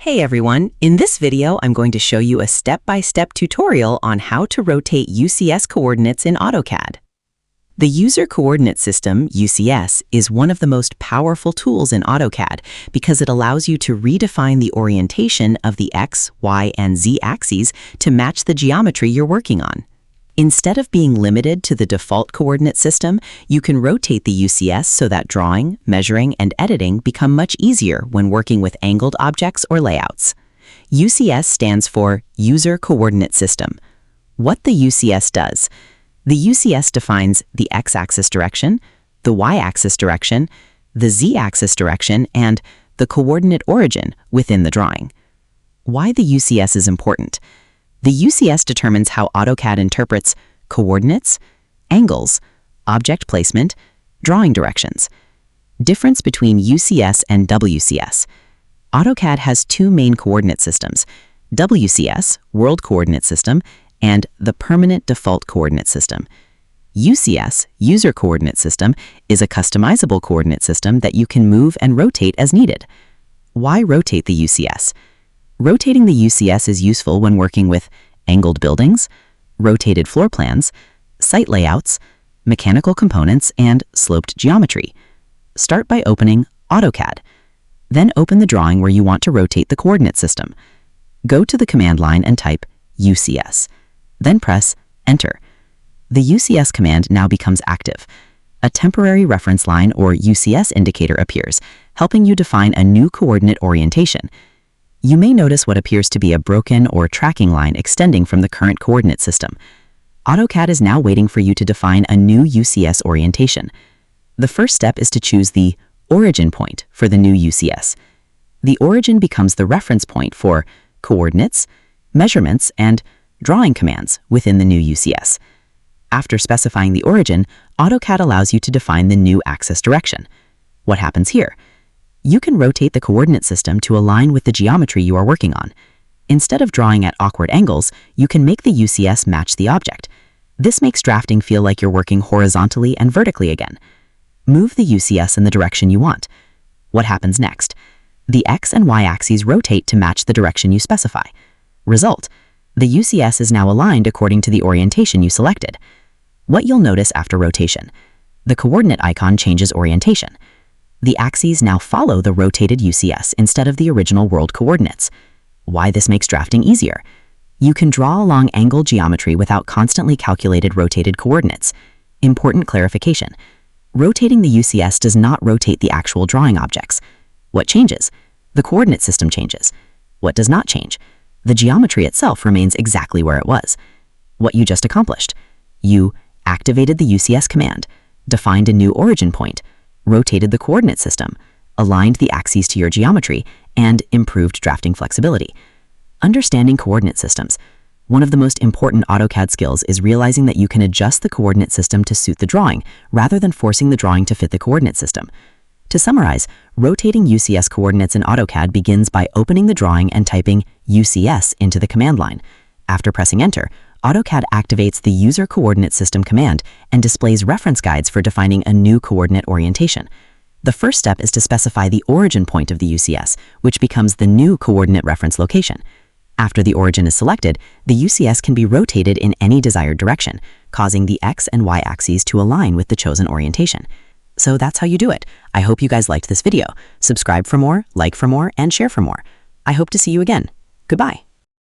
Hey everyone, in this video I'm going to show you a step-by-step tutorial on how to rotate UCS coordinates in AutoCAD. The User Coordinate System, UCS, is one of the most powerful tools in AutoCAD because it allows you to redefine the orientation of the X, Y, and Z axes to match the geometry you're working on. Instead of being limited to the default coordinate system, you can rotate the UCS so that drawing, measuring, and editing become much easier when working with angled objects or layouts. UCS stands for User Coordinate System. What the UCS does: the UCS defines the X-axis direction, the Y-axis direction, the Z-axis direction, and the coordinate origin within the drawing. Why the UCS is important? The UCS determines how AutoCAD interprets coordinates, angles, object placement, drawing directions. Difference between UCS and WCS. AutoCAD has two main coordinate systems: WCS, World Coordinate System, and the Permanent Default Coordinate System. UCS, User Coordinate System, is a customizable coordinate system that you can move and rotate as needed. Why rotate the UCS? Rotating the UCS is useful when working with angled buildings, rotated floor plans, site layouts, mechanical components, and sloped geometry. Start by opening AutoCAD. Then open the drawing where you want to rotate the coordinate system. Go to the command line and type UCS. Then press Enter. The UCS command now becomes active. A temporary reference line or UCS indicator appears, helping you define a new coordinate orientation. You may notice what appears to be a broken or tracking line extending from the current coordinate system. AutoCAD is now waiting for you to define a new UCS orientation. The first step is to choose the origin point for the new UCS. The origin becomes the reference point for coordinates, measurements, and drawing commands within the new UCS. After specifying the origin, AutoCAD allows you to define the new axis direction. What happens here? You can rotate the coordinate system to align with the geometry you are working on. Instead of drawing at awkward angles, you can make the UCS match the object. This makes drafting feel like you're working horizontally and vertically again. Move the UCS in the direction you want. What happens next? The X and Y axes rotate to match the direction you specify. Result: the UCS is now aligned according to the orientation you selected. What you'll notice after rotation: the coordinate icon changes orientation. The axes now follow the rotated UCS instead of the original world coordinates. Why this makes drafting easier? You can draw along angled geometry without constantly calculated rotated coordinates. Important clarification: rotating the UCS does not rotate the actual drawing objects. What changes? The coordinate system changes. What does not change? The geometry itself remains exactly where it was. What you just accomplished: you activated the UCS command, defined a new origin point, rotated the coordinate system, aligned the axes to your geometry, and improved drafting flexibility. Understanding coordinate systems. One of the most important AutoCAD skills is realizing that you can adjust the coordinate system to suit the drawing, rather than forcing the drawing to fit the coordinate system. To summarize, rotating UCS coordinates in AutoCAD begins by opening the drawing and typing UCS into the command line. After pressing Enter, AutoCAD activates the User Coordinate System command and displays reference guides for defining a new coordinate orientation. The first step is to specify the origin point of the UCS, which becomes the new coordinate reference location. After the origin is selected, the UCS can be rotated in any desired direction, causing the X and Y axes to align with the chosen orientation. So that's how you do it. I hope you guys liked this video. Subscribe for more, like for more, and share for more. I hope to see you again. Goodbye.